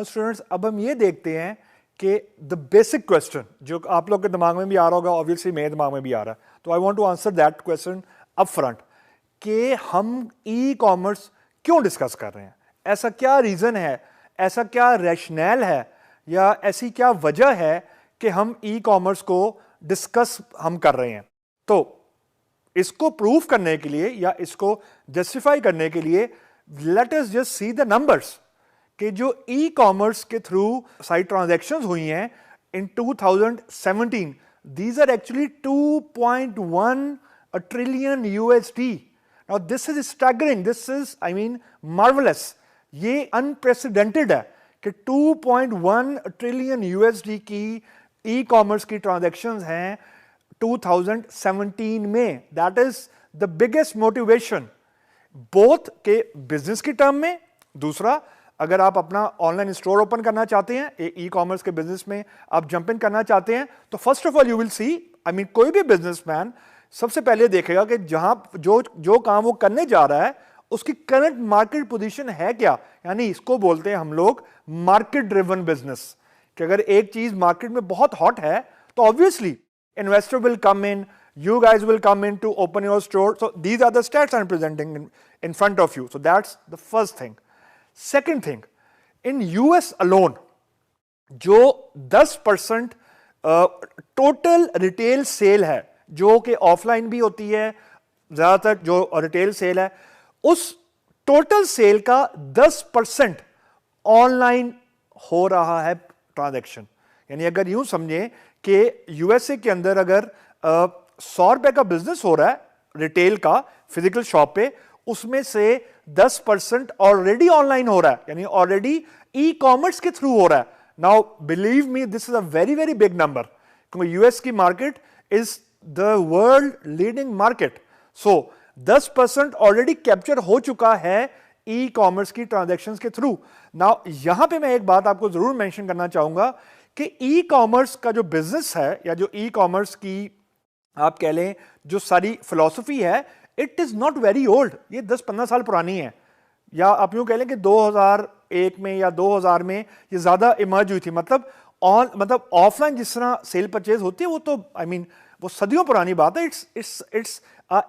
Now students, अब हम ये देखते हैं कि द बेसिक क्वेश्चन जो आप लोग के दिमाग में भी आ रहा होगा, ऑब्वियसली मेरे दिमाग में भी आ रहा है, तो I want to answer that question up front कि हम ई कॉमर्स क्यों डिस्कस कर रहे हैं, ऐसा क्या रीज़न है, ऐसा क्या रैशनैल है या ऐसी क्या वजह है कि हम ई कॉमर्स को डिस्कस हम कर रहे हैं। तो इसको प्रूव करने के लिए या इसको जस्टिफाई करने के लिए let us just see the numbers कि जो ई कॉमर्स के थ्रू सारी ट्रांजैक्शंस हुई हैं in 2017, these are actually 2.1 trillion USD. Now this is staggering, this is I mean marvellous, ये अनप्रेसिडेंटेड है कि 2.1 ट्रिलियन यूएसडी की ई कॉमर्स की ट्रांजैक्शंस हैं 2017 में। That is the biggest motivation both के बिजनेस की टर्म में, दूसरा अगर आप अपना ऑनलाइन स्टोर ओपन करना चाहते हैं, ई कॉमर्स के बिजनेस में आप जंप इन करना चाहते हैं, तो first of all you will see, I mean कोई भी बिजनेसमैन सबसे पहले देखेगा कि जहां जो काम वो करने जा रहा है उसकी करंट मार्केट पोजीशन है क्या, यानी इसको बोलते हैं हम लोग मार्केट ड्रिवन बिजनेस। कि अगर एक चीज मार्केट में बहुत हॉट है तो obviously investor will come in, you guys will come in to open your store. So these are the stats I'm presenting in front of you. So that's the first thing. Second thing, in US alone, जो 10% total retail sale है, जो कि offline भी होती है, ज्यादातर जो retail sale है, उस टोटल सेल का 10% ऑनलाइन हो रहा है ट्रांजैक्शन। यानी अगर यूं समझें कि यूएसए के अंदर अगर 100 रुपए का बिजनेस हो रहा है रिटेल का फिजिकल शॉप पे, उसमें से 10% ऑलरेडी ऑनलाइन हो रहा है, यानी ऑलरेडी ई कॉमर्स के थ्रू हो रहा है। Now believe me, this is a very very big number, क्योंकि यूएस की market is the world leading market. So 10% already capture हो चुका है ई कॉमर्स की ट्रांजैक्शंस के थ्रू। नाउ यहां पे मैं एक बात आपको जरूर मेंशन करना चाहूंगा कि ई कॉमर्स का जो बिजनेस है या जो ई कॉमर्स की आप कह लें जो सारी फिलॉसफी है, it is not very old, ये 10-15 साल पुरानी है, या आप यूं कह लें कि 2001 में या 2000 में ये ज्यादा इमर्ज हुई थी। मतलब ऑफलाइन जिस तरह सेल परचेज होती है वो तो आई मीन वो सदियों पुरानी बात है। इट्स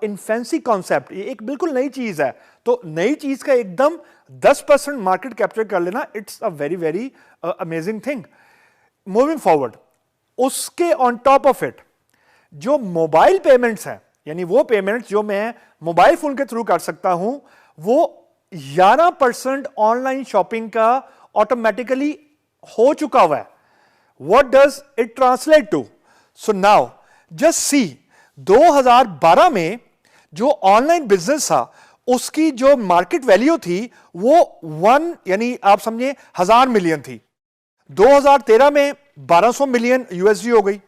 इन्फेंसी कॉन्सेप्ट, ये एक बिल्कुल नई चीज है। तो नई चीज का एकदम 10% मार्केट कैप्चर कर लेना, it's a very very amazing thing. Moving forward, उसके ऑन टॉप ऑफ इट जो मोबाइल पेमेंट्स हैं, यानी वो पेमेंट्स जो मैं मोबाइल फोन के थ्रू कर सकता हूं, वो 11% ऑनलाइन शॉपिंग का ऑटोमेटिकली हो चुका हुआ है। What does it translate to? So now just see, 2012 में जो ऑनलाइन बिजनेस था उसकी जो मार्केट वैल्यू थी वो 1 यानी आप समझे 1000 मिलियन थी। 2013 में 1200 मिलियन यूएसडी हो गई।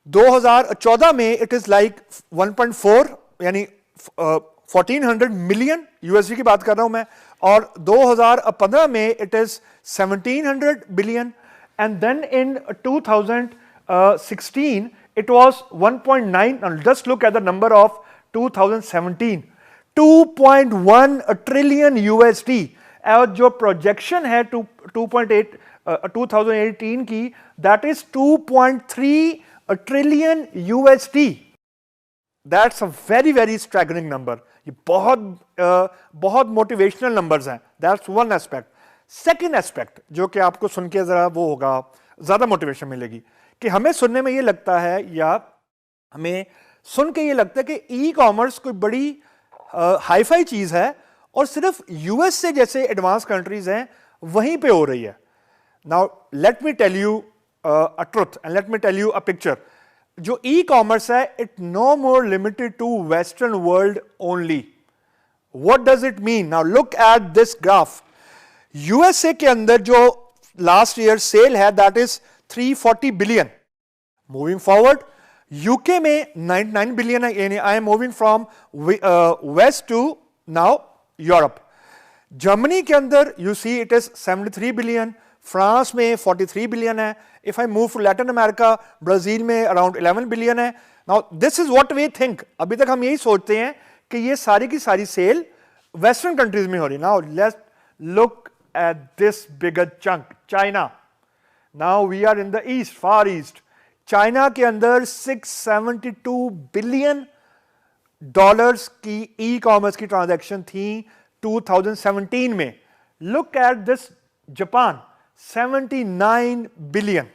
2014 में इट इज लाइक 1.4 यानी 1400 मिलियन यूएसडी की बात कर रहा हूं मैं, और 2015 में it is 1700 billion, and then in 2016 it was 1.9। Just look at the number of 2017, 2.1 trillion USD, और जो प्रोजेक्शन है 2.8 2018 की, that is 2.3 trillion USD. That's a very very staggering number. ये बहुत मोटिवेशनल नंबर्स हैं। That's one aspect. Second aspect जो कि आपको सुन के जरा वो होगा, ज्यादा मोटिवेशन मिलेगी, कि हमें सुनने में ये लगता है या हमें सुन के ये लगता है कि ई कॉमर्स कोई बड़ी हाईफाई चीज है और सिर्फ यूएस से जैसे एडवांस कंट्रीज हैं वहीं पे हो रही है। Now let me tell you a truth and let me tell you a picture. जो e-commerce है, it no more limited to Western world only. What does it mean? Now look at this graph. USA के अंदर जो last year sale है, that is 340 billion. Moving forward, UK में 99 billion है, यानी I am moving from west to now Europe. Germany के अंदर you see it is 73 billion. France में 43 बिलियन है। If I move to Latin America, Brazil में around 11 billion है। Now this is what we think. अभी तक हम यही सोचते हैं कि ये सारी की सारी सेल वेस्टर्न कंट्रीज में हो रही। Now let's look at this bigger chunk, China. Now we are in the east, far east. China के अंदर 672 बिलियन डॉलर्स की ई कॉमर्स की ट्रांजैक्शन थी 2017 में. Look at this Japan, 79 billion.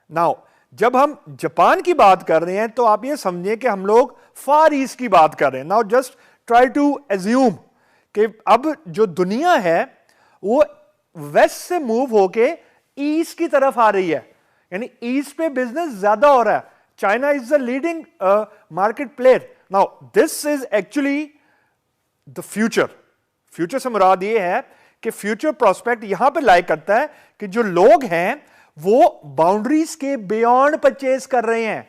Now जब हम जापान की बात कर रहे हैं तो आप ये समझें कि हम लोग फार ईस्ट की बात कर रहे हैं. Now just try to assume कि अब जो दुनिया है वो वेस्ट से मूव होके ईस्ट की तरफ आ रही है, यानी ईस्ट पे बिजनेस ज्यादा हो रहा है. China is the leading market player. Now this is actually the future. Future से मुराद ये है कि फ्यूचर प्रोस्पेक्ट यहां पे लाई करता है कि जो लोग हैं वो बाउंड्रीज के बियॉन्ड परचेज कर रहे हैं.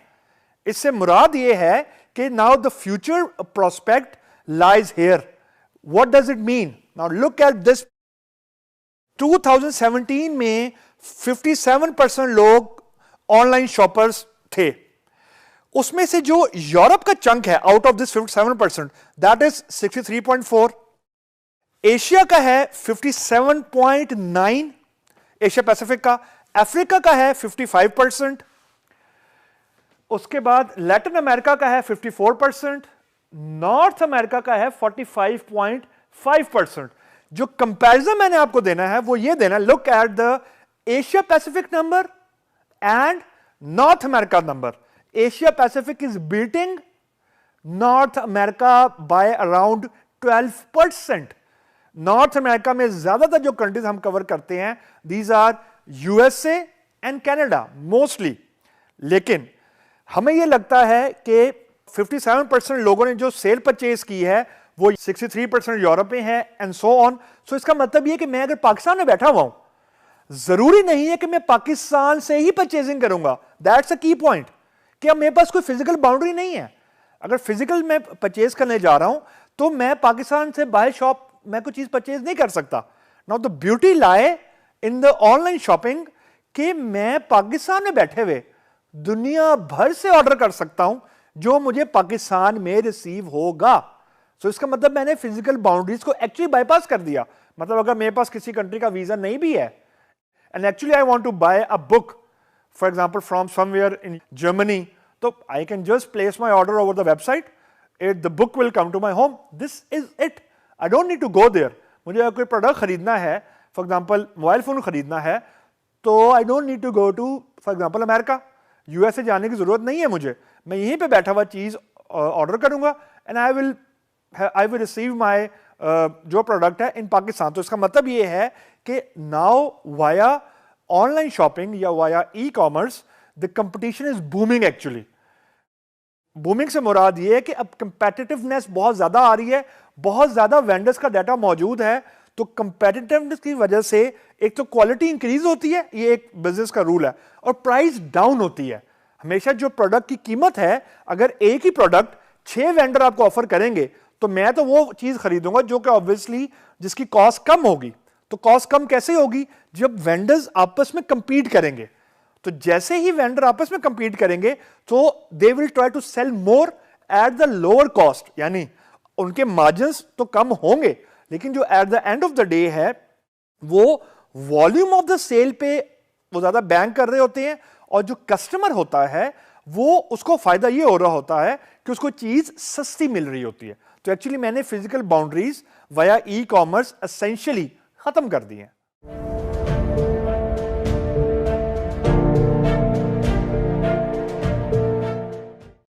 इससे मुराद ये है कि now the future prospect lies here. What does it mean? Now look at this. 2017 में 57% लोग ऑनलाइन शॉपर्स थे. उसमें से जो यूरोप का चंक है out of this 57%, that is 63.4. Asia का है 57.9, एशिया पैसिफिक का. अफ्रीका का है 55%. उसके बाद लैटिन अमेरिका का है 54%. नॉर्थ अमेरिका का है 45.5%. जो कंपैरिजन मैंने आपको देना है वो ये देना, look at the Asia Pacific number and North America number. Asia Pacific is beating North America by around 12%. North America में ज्यादातर जो कंट्रीज हम कवर करते हैं these are USA and Canada mostly. लेकिन हमें यह लगता है कि 57% लोगों ने जो सेल परचेज की है वो 63% यूरोप में है एंड सो ऑन. सो इसका मतलब यह कि मैं अगर पाकिस्तान में बैठा हुआ हूं, जरूरी नहीं है कि मैं पाकिस्तान से ही परचेजिंग करूंगा. दैट्स अ की पॉइंट कि अब मेरे पास कोई फिजिकल बाउंड्री नहीं है. अगर फिजिकल मैं परचेज करने जा रहा हूं तो मैं पाकिस्तान से बाहर शॉप मैं कोई चीज परचेज नहीं कर सकता. Now the beauty lie in the online shopping कि मैं पाकिस्तान में बैठे हुए दुनिया भर से ऑर्डर कर सकता हूं जो मुझे पाकिस्तान में रिसीव होगा. सो इसका मतलब मैंने फिजिकल बाउंड्रीज को एक्चुअली बाईपास कर दिया. मतलब अगर मेरे पास किसी कंट्री का वीजा नहीं भी है and actually I want to buy a book, for example, from somewhere in Germany, so I can just place my order over the website. The book will come to my home. This is it. I don't need to go there. मुझे अगर कोई product खरीदना है, for example, mobile phone खरीदना है, तो I don't need to go to, for example, America, USA जाने की जरूरत नहीं है मुझे. मैं यहीं पे बैठा हुआ चीज ऑर्डर करूंगा and I will receive my जो प्रोडक्ट है इन पाकिस्तान. तो इसका मतलब ये है कि नाउ वाया ऑनलाइन शॉपिंग या via e commerce the competition is booming. Actually booming से मुराद ये है कि अब कंपेटिटिवनेस बहुत ज्यादा आ रही है, बहुत ज्यादा वेंडर्स का डाटा मौजूद है. तो कंपेटिटिवनेस की वजह से एक तो क्वालिटी इंक्रीज होती है, ये एक बिजनेस का रूल है, और प्राइस डाउन होती है. हमेशा जो प्रोडक्ट की कीमत है, अगर एक ही प्रोडक्ट 6 वेंडर आपको ऑफर करेंगे तो मैं तो वो चीज खरीदूंगा जो कि ऑब्वियसली जिसकी कॉस्ट कम होगी. तो कॉस्ट कम कैसे होगी? जब वेंडर्स आपस में कंपीट करेंगे. तो जैसे ही वेंडर आपस में कंपीट करेंगे तो they will try to sell more at the lower cost, यानी उनके मार्जिन्स तो कम होंगे, लेकिन जो at the end of the day है वो वॉल्यूम ऑफ द सेल पे वो ज्यादा बैंक कर रहे होते हैं, और जो कस्टमर होता है वो उसको फायदा ये हो रहा होता है कि उसको चीज सस्ती मिल रही होती है. तो एक्चुअली मैंने physical boundaries via e commerce essentially खत्म कर दी हैं.